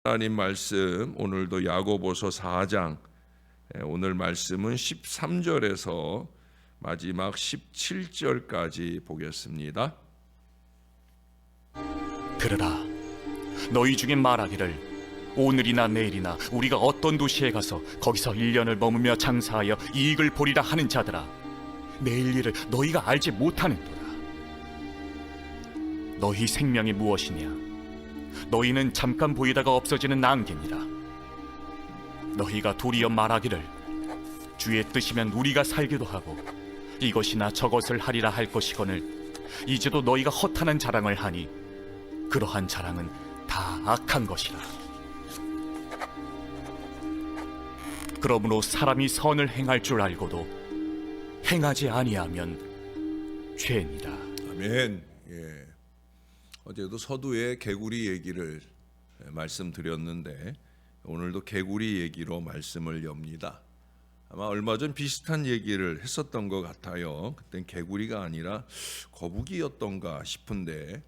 하나님 말씀 오늘도 야고보서 4장 오늘 말씀은 13절에서 마지막 17절까지 보겠습니다. 들으라, 너희 중에 말하기를 오늘이나 내일이나 우리가 어떤 도시에 가서 거기서 1년을 머무며 장사하여 이익을 보리라 하는 자들아, 내일 일을 너희가 알지 못하는도다. 너희 생명이 무엇이냐? 너희는 잠깐 보이다가 없어지는 안개니라. 너희가 도리어 말하기를 주의 뜻이면 우리가 살기도 하고 이것이나 저것을 하리라 할 것이거늘 이제도 너희가 허탄한 자랑을 하니 그러한 자랑은 다 악한 것이라. 그러므로 사람이 선을 행할 줄 알고도 행하지 아니하면 죄니라. 아멘. 어제도 서두에 개구리 얘기를 말씀드렸는데 오늘도 개구리 얘기로 말씀을 엽니다. 아마 얼마 전 비슷한 얘기를 했었던 것 같아요. 그땐 개구리가 아니라 거북이였던가 싶은데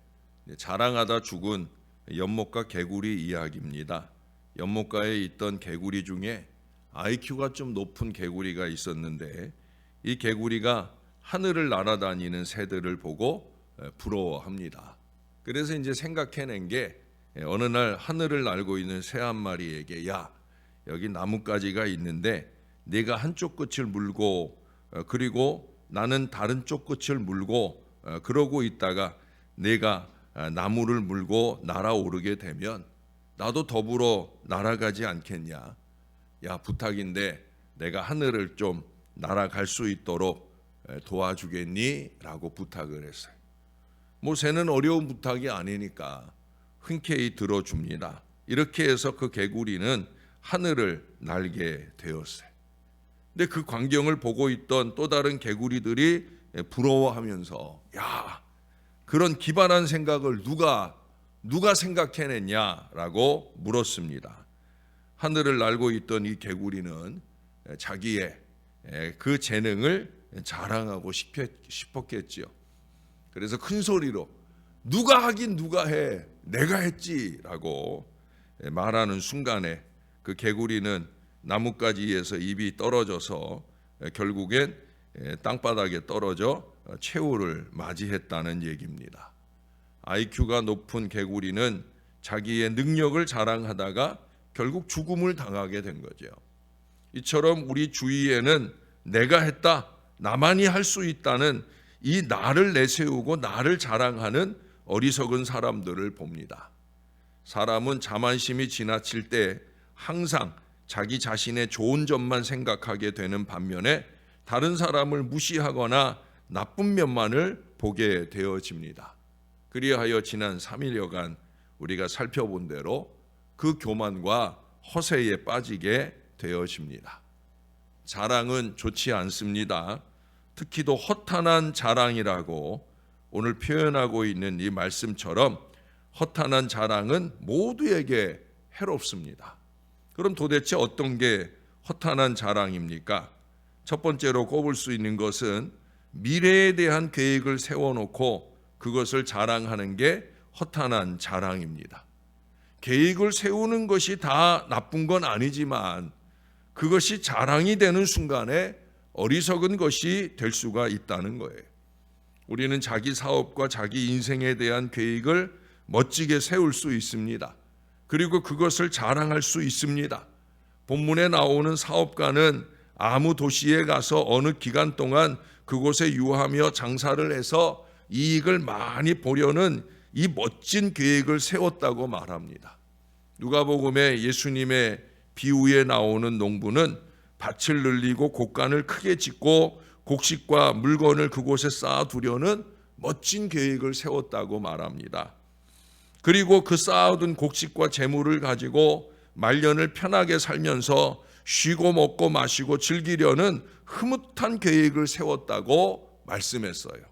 자랑하다 죽은 연못가 개구리 이야기입니다. 연못가에 있던 개구리 중에 IQ가 좀 높은 개구리가 있었는데 이 개구리가 하늘을 날아다니는 새들을 보고 부러워합니다. 그래서 이제 생각해낸 게 어느 날 하늘을 날고 있는 새 한 마리에게 야, 여기 나뭇가지가 있는데 네가 한쪽 끝을 물고 그리고 나는 다른 쪽 끝을 물고 그러고 있다가 내가 나무를 물고 날아오르게 되면 나도 더불어 날아가지 않겠냐? 야, 부탁인데 내가 하늘을 좀 날아갈 수 있도록 도와주겠니? 라고 부탁을 했어요. 새는 어려운 부탁이 아니니까 흔쾌히 들어줍니다. 이렇게 해서 그 개구리는 하늘을 날게 되었어요. 근데 그 광경을 보고 있던 또 다른 개구리들이 부러워하면서 야, 그런 기발한 생각을 누가 생각해냈냐라고 물었습니다. 하늘을 날고 있던 이 개구리는 자기의 그 재능을 자랑하고 싶었겠지요. 그래서 큰 소리로 누가 하긴 누가 해, 내가 했지라고 말하는 순간에 그 개구리는 나뭇가지에서 입이 떨어져서 결국엔 땅바닥에 떨어져 최후를 맞이했다는 얘기입니다. IQ가 높은 개구리는 자기의 능력을 자랑하다가 결국 죽음을 당하게 된 거죠. 이처럼 우리 주위에는 내가 했다, 나만이 할 수 있다는 이 나를 내세우고 나를 자랑하는 어리석은 사람들을 봅니다. 사람은 자만심이 지나칠 때 항상 자기 자신의 좋은 점만 생각하게 되는 반면에 다른 사람을 무시하거나 나쁜 면만을 보게 되어집니다. 그리하여 지난 3일여간 우리가 살펴본 대로 그 교만과 허세에 빠지게 되어집니다. 자랑은 좋지 않습니다. 특히도 허탄한 자랑이라고 오늘 표현하고 있는 이 말씀처럼 허탄한 자랑은 모두에게 해롭습니다. 그럼 도대체 어떤 게 허탄한 자랑입니까? 첫 번째로 꼽을 수 있는 것은 미래에 대한 계획을 세워놓고 그것을 자랑하는 게 허탄한 자랑입니다. 계획을 세우는 것이 다 나쁜 건 아니지만 그것이 자랑이 되는 순간에 어리석은 것이 될 수가 있다는 거예요. 우리는 자기 사업과 자기 인생에 대한 계획을 멋지게 세울 수 있습니다. 그리고 그것을 자랑할 수 있습니다. 본문에 나오는 사업가는 아무 도시에 가서 어느 기간 동안 그곳에 유하며 장사를 해서 이익을 많이 보려는 이 멋진 계획을 세웠다고 말합니다. 누가복음에 예수님의 비유에 나오는 농부는 밭을 늘리고 곡간을 크게 짓고 곡식과 물건을 그곳에 쌓아두려는 멋진 계획을 세웠다고 말합니다. 그리고 그 쌓아둔 곡식과 재물을 가지고 말년을 편하게 살면서 쉬고 먹고 마시고 즐기려는 흐뭇한 계획을 세웠다고 말씀했어요.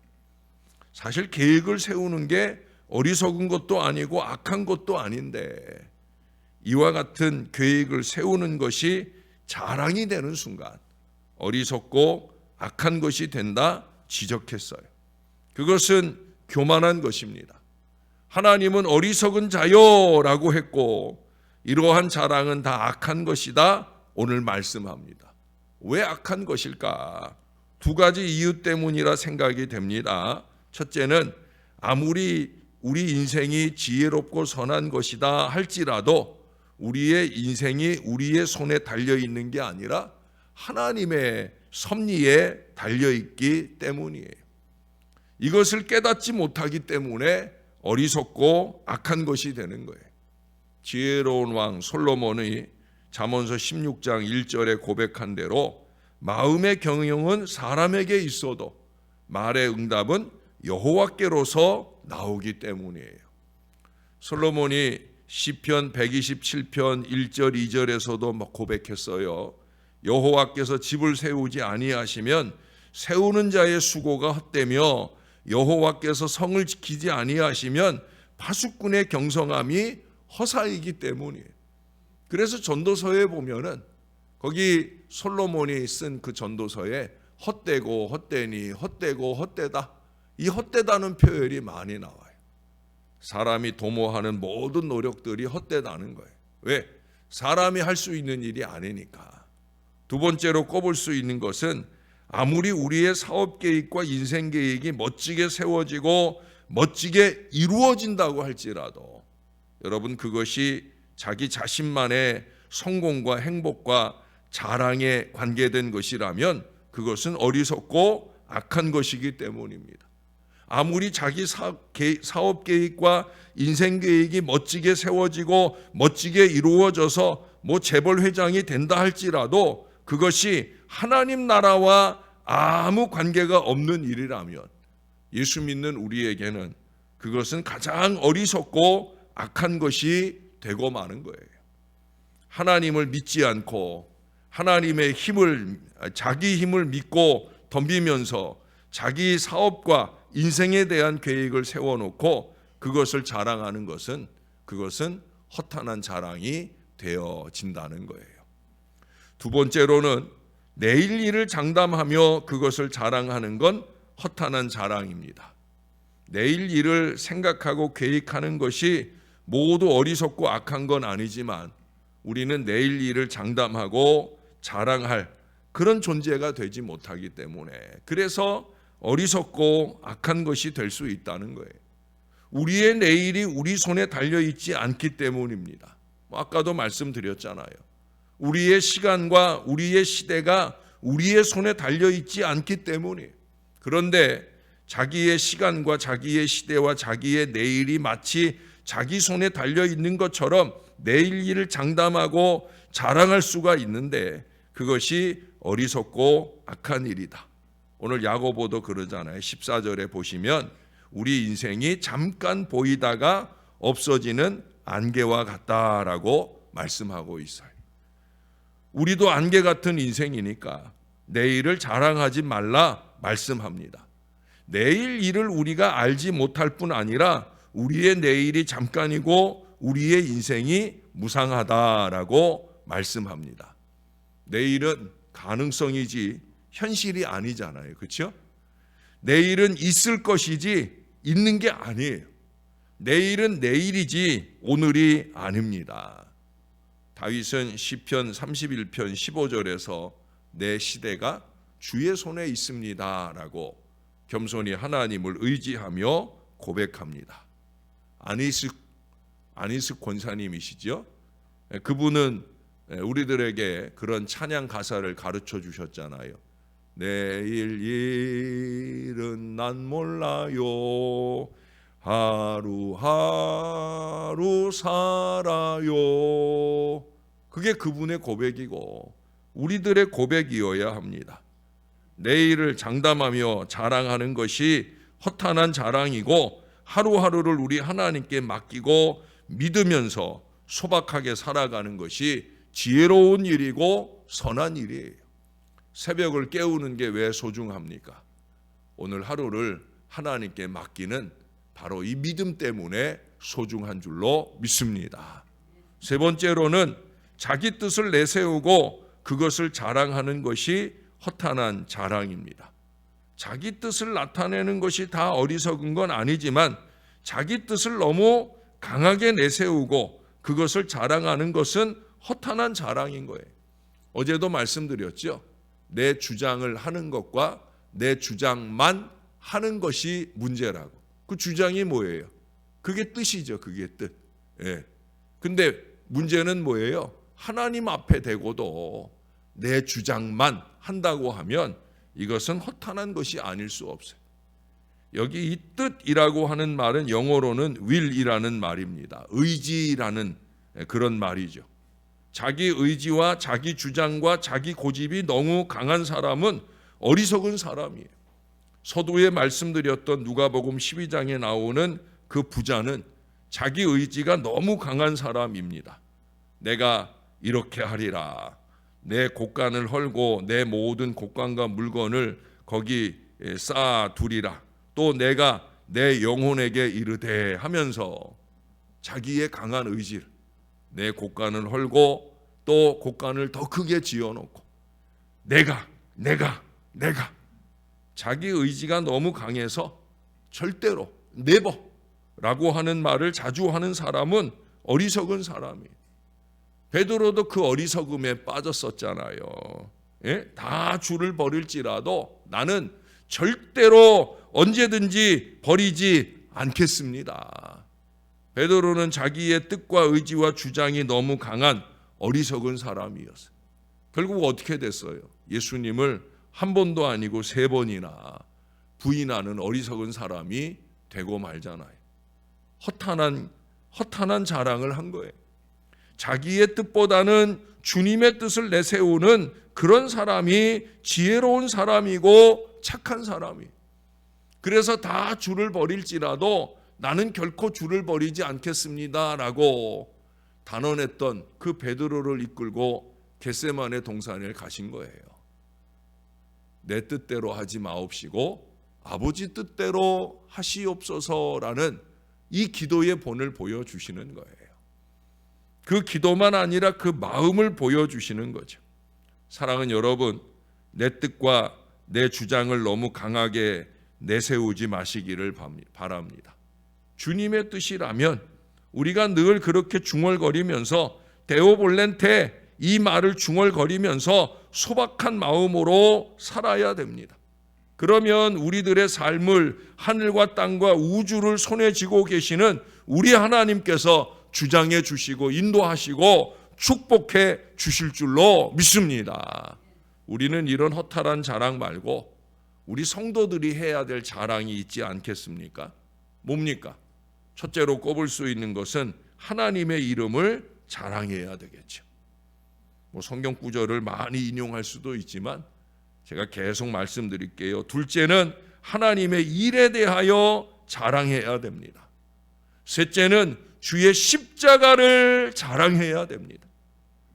사실 계획을 세우는 게 어리석은 것도 아니고 악한 것도 아닌데 이와 같은 계획을 세우는 것이 자랑이 되는 순간 어리석고 악한 것이 된다 지적했어요. 그것은 교만한 것입니다. 하나님은 어리석은 자요라고 했고 이러한 자랑은 다 악한 것이다. 오늘 말씀합니다. 왜 악한 것일까? 두 가지 이유 때문이라 생각이 됩니다. 첫째는 아무리 우리 인생이 지혜롭고 선한 것이다 할지라도 우리의 인생이 우리의 손에 달려 있는 게 아니라 하나님의 섭리에 달려 있기 때문이에요. 이것을 깨닫지 못하기 때문에 어리석고 악한 것이 되는 거예요. 지혜로운 왕 솔로몬이 잠언서 16장 1절에 고백한 대로 마음의 경영은 사람에게 있어도 말의 응답은 여호와께로서 나오기 때문이에요. 솔로몬이 시편 127편 1절 2절에서도 고백했어요. 여호와께서 집을 세우지 아니하시면 세우는 자의 수고가 헛되며 여호와께서 성을 지키지 아니하시면 파수꾼의 경성함이 허사이기 때문이에요. 그래서 전도서에 보면은 거기 솔로몬이 쓴 그 전도서에 헛되고 헛되니 헛되고 헛되다, 이 헛되다는 표현이 많이 나와요. 사람이 도모하는 모든 노력들이 헛되다는 거예요. 왜? 사람이 할 수 있는 일이 아니니까. 두 번째로 꼽을 수 있는 것은 아무리 우리의 사업 계획과 인생 계획이 멋지게 세워지고 멋지게 이루어진다고 할지라도 여러분, 그것이 자기 자신만의 성공과 행복과 자랑에 관계된 것이라면 그것은 어리석고 악한 것이기 때문입니다. 아무리 자기 사업 계획과 인생 계획이 멋지게 세워지고 멋지게 이루어져서 재벌 회장이 된다 할지라도 그것이 하나님 나라와 아무 관계가 없는 일이라면 예수 믿는 우리에게는 그것은 가장 어리석고 악한 것이 되고 마는 거예요. 하나님을 믿지 않고 하나님의 자기 힘을 믿고 덤비면서 자기 사업과 인생에 대한 계획을 세워놓고 그것을 자랑하는 것은 허탄한 자랑이 되어진다는 거예요. 두 번째로는 내일 일을 장담하며 그것을 자랑하는 건 허탄한 자랑입니다. 내일 일을 생각하고 계획하는 것이 모두 어리석고 악한 건 아니지만 우리는 내일 일을 장담하고 자랑할 그런 존재가 되지 못하기 때문에 그래서 어리석고 악한 것이 될 수 있다는 거예요. 우리의 내일이 우리 손에 달려있지 않기 때문입니다. 아까도 말씀드렸잖아요. 우리의 시간과 우리의 시대가 우리의 손에 달려있지 않기 때문이에요. 그런데 자기의 시간과 자기의 시대와 자기의 내일이 마치 자기 손에 달려있는 것처럼 내일 일을 장담하고 자랑할 수가 있는데 그것이 어리석고 악한 일이다. 오늘 야고보도 그러잖아요. 14절에 보시면 우리 인생이 잠깐 보이다가 없어지는 안개와 같다라고 말씀하고 있어요. 우리도 안개 같은 인생이니까 내일을 자랑하지 말라 말씀합니다. 내일 일을 우리가 알지 못할 뿐 아니라 우리의 내일이 잠깐이고 우리의 인생이 무상하다라고 말씀합니다. 내일은 가능성이지 현실이 아니잖아요. 그렇죠? 내일은 있을 것이지 있는 게 아니에요. 내일은 내일이지 오늘이 아닙니다. 다윗은 시편 31편 15절에서 내 시대가 주의 손에 있습니다라고 겸손히 하나님을 의지하며 고백합니다. 안희숙 권사님이시죠? 그분은 우리들에게 그런 찬양 가사를 가르쳐 주셨잖아요. 내일 일은 난 몰라요. 하루하루 살아요. 그게 그분의 고백이고 우리들의 고백이어야 합니다. 내일을 장담하며 자랑하는 것이 허탄한 자랑이고 하루하루를 우리 하나님께 맡기고 믿으면서 소박하게 살아가는 것이 지혜로운 일이고 선한 일이에요. 새벽을 깨우는 게 왜 소중합니까? 오늘 하루를 하나님께 맡기는 바로 이 믿음 때문에 소중한 줄로 믿습니다. 세 번째로는 자기 뜻을 내세우고 그것을 자랑하는 것이 허탄한 자랑입니다. 자기 뜻을 나타내는 것이 다 어리석은 건 아니지만 자기 뜻을 너무 강하게 내세우고 그것을 자랑하는 것은 허탄한 자랑인 거예요. 어제도 말씀드렸죠. 내 주장을 하는 것과 내 주장만 하는 것이 문제라고. 그 주장이 뭐예요? 그게 뜻이죠. 그게 뜻. 예. 근데 문제는 뭐예요? 하나님 앞에 대고도 내 주장만 한다고 하면 이것은 허탄한 것이 아닐 수 없어요. 여기 이 뜻이라고 하는 말은 영어로는 will이라는 말입니다. 의지라는 그런 말이죠. 자기 의지와 자기 주장과 자기 고집이 너무 강한 사람은 어리석은 사람이에요. 서두에 말씀드렸던 누가복음 12장에 나오는 그 부자는 자기 의지가 너무 강한 사람입니다. 내가 이렇게 하리라. 내 곡간을 헐고 내 모든 곡간과 물건을 거기 쌓아두리라. 또 내가 내 영혼에게 이르되 하면서 자기의 강한 의지를 내 곡간을 헐고 또 곡간을 더 크게 지어놓고 내가 자기 의지가 너무 강해서 절대로 네버라고 하는 말을 자주 하는 사람은 어리석은 사람이에요. 베드로도 그 어리석음에 빠졌었잖아요. 예? 다 주를 버릴지라도 나는 절대로 언제든지 버리지 않겠습니다. 베드로는 자기의 뜻과 의지와 주장이 너무 강한 어리석은 사람이었어요. 결국 어떻게 됐어요? 예수님을 한 번도 아니고 3번이나 부인하는 어리석은 사람이 되고 말잖아요. 허탄한 자랑을 한 거예요. 자기의 뜻보다는 주님의 뜻을 내세우는 그런 사람이 지혜로운 사람이고 착한 사람이에요. 그래서 다 주를 버릴지라도 나는 결코 주를 버리지 않겠습니다라고 단언했던 그 베드로를 이끌고 겟세마네 동산에 가신 거예요. 내 뜻대로 하지 마옵시고 아버지 뜻대로 하시옵소서라는 이 기도의 본을 보여주시는 거예요. 그 기도만 아니라 그 마음을 보여주시는 거죠. 사랑하는 여러분, 내 뜻과 내 주장을 너무 강하게 내세우지 마시기를 바랍니다. 주님의 뜻이라면 우리가 늘 그렇게 중얼거리면서 데오볼렌테 이 말을 중얼거리면서 소박한 마음으로 살아야 됩니다. 그러면 우리들의 삶을 하늘과 땅과 우주를 손에 쥐고 계시는 우리 하나님께서 주장해 주시고 인도하시고 축복해 주실 줄로 믿습니다. 우리는 이런 허탈한 자랑 말고 우리 성도들이 해야 될 자랑이 있지 않겠습니까? 뭡니까? 첫째로 꼽을 수 있는 것은 하나님의 이름을 자랑해야 되겠죠. 성경 구절을 많이 인용할 수도 있지만 제가 계속 말씀드릴게요. 둘째는 하나님의 일에 대하여 자랑해야 됩니다. 셋째는 주의 십자가를 자랑해야 됩니다.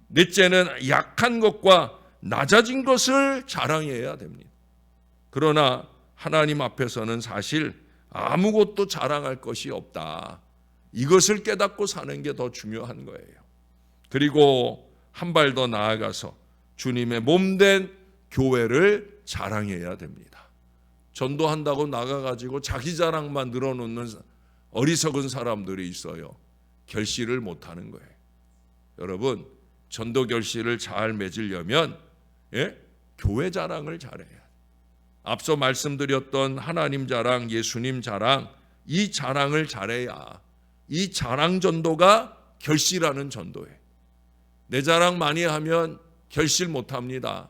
넷째는 약한 것과 낮아진 것을 자랑해야 됩니다. 그러나 하나님 앞에서는 사실 아무것도 자랑할 것이 없다. 이것을 깨닫고 사는 게 더 중요한 거예요. 그리고 한 발 더 나아가서 주님의 몸된 교회를 자랑해야 됩니다. 전도한다고 나가가지고 자기 자랑만 늘어놓는 어리석은 사람들이 있어요. 결실을 못하는 거예요. 여러분, 전도 결실을 잘 맺으려면 교회 자랑을 잘해야 돼요. 앞서 말씀드렸던 하나님 자랑, 예수님 자랑, 이 자랑을 잘해야 이 자랑 전도가 결실하는 전도예요. 내 자랑 많이 하면 결실 못합니다.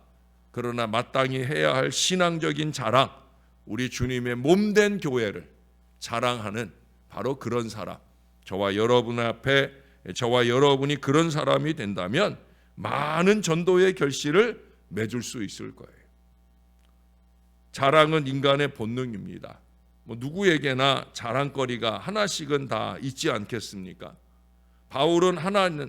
그러나 마땅히 해야 할 신앙적인 자랑, 우리 주님의 몸된 교회를 자랑하는 바로 그런 사람, 저와 여러분 앞에 저와 여러분이 그런 사람이 된다면 많은 전도의 결실을 맺을 수 있을 거예요. 자랑은 인간의 본능입니다. 누구에게나 자랑거리가 하나씩은 다 있지 않겠습니까? 바울은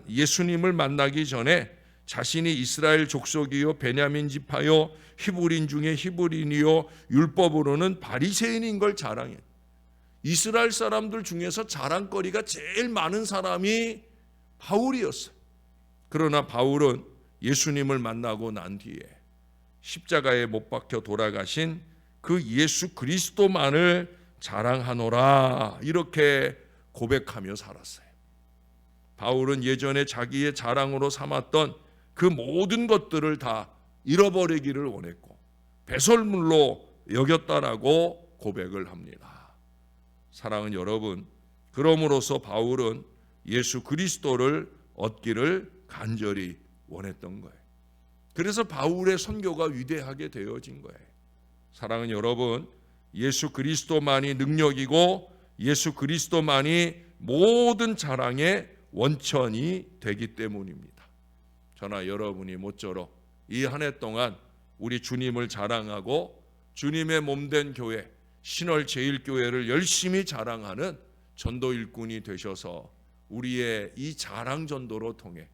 예수님을 만나기 전에 자신이 이스라엘 족속이요 베냐민 지파요 히브리인 중에 히브리인이요 율법으로는 바리새인인 걸 자랑해. 이스라엘 사람들 중에서 자랑거리가 제일 많은 사람이 바울이었어요. 그러나 바울은 예수님을 만나고 난 뒤에 십자가에 못 박혀 돌아가신 그 예수 그리스도만을 자랑하노라 이렇게 고백하며 살았어요. 바울은 예전에 자기의 자랑으로 삼았던 그 모든 것들을 다 잃어버리기를 원했고 배설물로 여겼다라고 고백을 합니다. 사랑하는 여러분, 그럼으로써 바울은 예수 그리스도를 얻기를 간절히 원했던 거예요. 그래서 바울의 선교가 위대하게 되어진 거예요. 사랑하는 여러분, 예수 그리스도만이 능력이고 예수 그리스도만이 모든 자랑의 원천이 되기 때문입니다. 저나 여러분이 모쪼록 이 한 해 동안 우리 주님을 자랑하고 주님의 몸된 교회 신월제일교회를 열심히 자랑하는 전도 일꾼이 되셔서 우리의 이 자랑 전도로 통해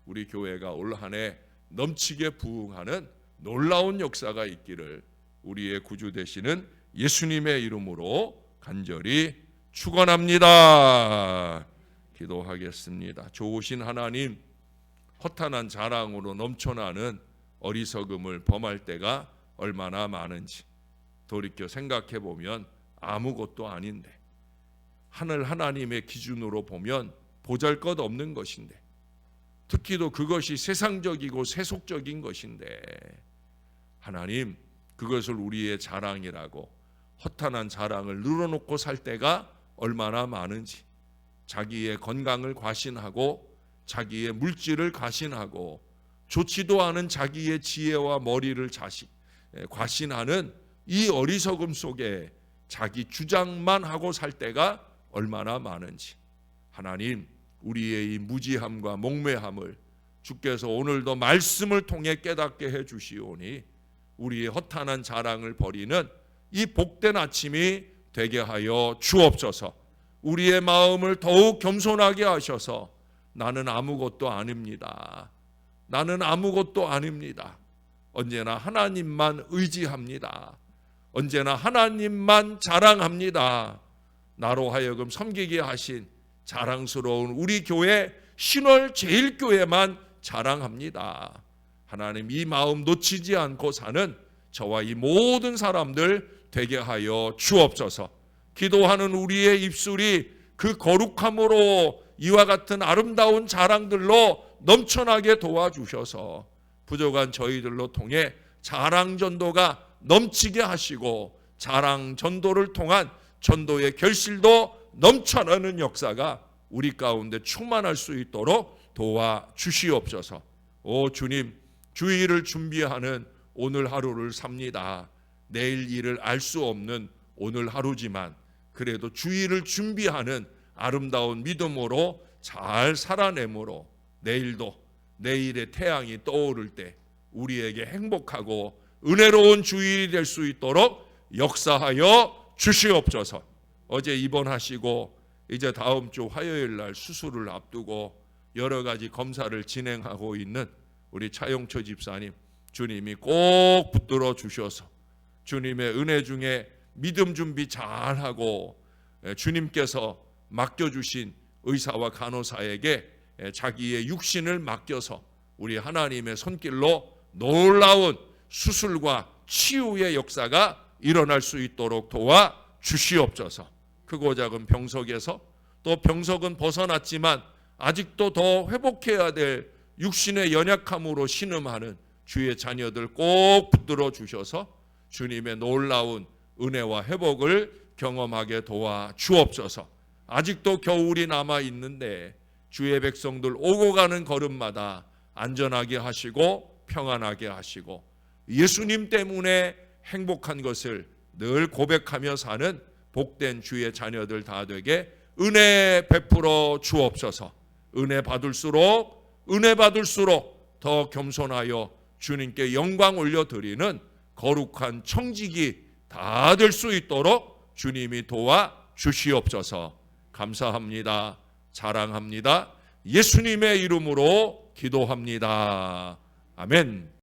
우리 교회가 올 한 해 넘치게 부흥하는 놀라운 역사가 있기를 우리의 구주 되시는 예수님의 이름으로 간절히 축원합니다. 기도하겠습니다. 좋으신 하나님, 허탄한 자랑으로 넘쳐나는 어리석음을 범할 때가 얼마나 많은지 돌이켜 생각해 보면 아무것도 아닌데, 하늘 하나님의 기준으로 보면 보잘것없는 것인데, 특히도 그것이 세상적이고 세속적인 것인데, 하나님 그것을 우리의 자랑이라고 허탄한 자랑을 늘어놓고 살 때가 얼마나 많은지, 자기의 건강을 과신하고 자기의 물질을 과신하고 좋지도 않은 자기의 지혜와 머리를 과신하는 이 어리석음 속에 자기 주장만 하고 살 때가 얼마나 많은지, 하나님 우리의 이 무지함과 목매함을 주께서 오늘도 말씀을 통해 깨닫게 해 주시오니 우리의 허탄한 자랑을 버리는 이 복된 아침이 되게 하여 주옵소서. 우리의 마음을 더욱 겸손하게 하셔서 나는 아무것도 아닙니다. 나는 아무것도 아닙니다. 언제나 하나님만 의지합니다. 언제나 하나님만 자랑합니다. 나로 하여금 섬기게 하신 자랑스러운 우리 교회 신월제일교회만 자랑합니다. 하나님 이 마음 놓치지 않고 사는 저와 이 모든 사람들 되게 하여 주옵소서. 기도하는 우리의 입술이 그 거룩함으로 이와 같은 아름다운 자랑들로 넘쳐나게 도와주셔서 부족한 저희들로 통해 자랑 전도가 넘치게 하시고 자랑 전도를 통한 전도의 결실도 넘쳐나는 역사가 우리 가운데 충만할 수 있도록 도와주시옵소서. 오 주님, 주일을 준비하는 오늘 하루를 삽니다. 내일 일을 알 수 없는 오늘 하루지만 그래도 주일을 준비하는 아름다운 믿음으로 잘 살아내므로 내일도 내일의 태양이 떠오를 때 우리에게 행복하고 은혜로운 주일이 될 수 있도록 역사하여 주시옵소서. 어제 입원하시고 이제 다음 주 화요일 날 수술을 앞두고 여러 가지 검사를 진행하고 있는 우리 차용철 집사님, 주님이 꼭 붙들어 주셔서 주님의 은혜 중에 믿음 준비 잘하고 주님께서 맡겨주신 의사와 간호사에게 자기의 육신을 맡겨서 우리 하나님의 손길로 놀라운 수술과 치유의 역사가 일어날 수 있도록 도와 주시옵소서. 크고 작은 병석에서 또 병석은 벗어났지만 아직도 더 회복해야 될 육신의 연약함으로 신음하는 주의 자녀들 꼭 붙들어 주셔서 주님의 놀라운 은혜와 회복을 경험하게 도와 주옵소서. 아직도 겨울이 남아 있는데 주의 백성들 오고 가는 걸음마다 안전하게 하시고 평안하게 하시고 예수님 때문에 행복한 것을 늘 고백하며 사는 복된 주의 자녀들 다 되게 은혜 베풀어 주옵소서. 은혜 받을수록 더 겸손하여 주님께 영광 올려드리는 거룩한 청직이 다 될 수 있도록 주님이 도와 주시옵소서. 감사합니다. 자랑합니다. 예수님의 이름으로 기도합니다. 아멘.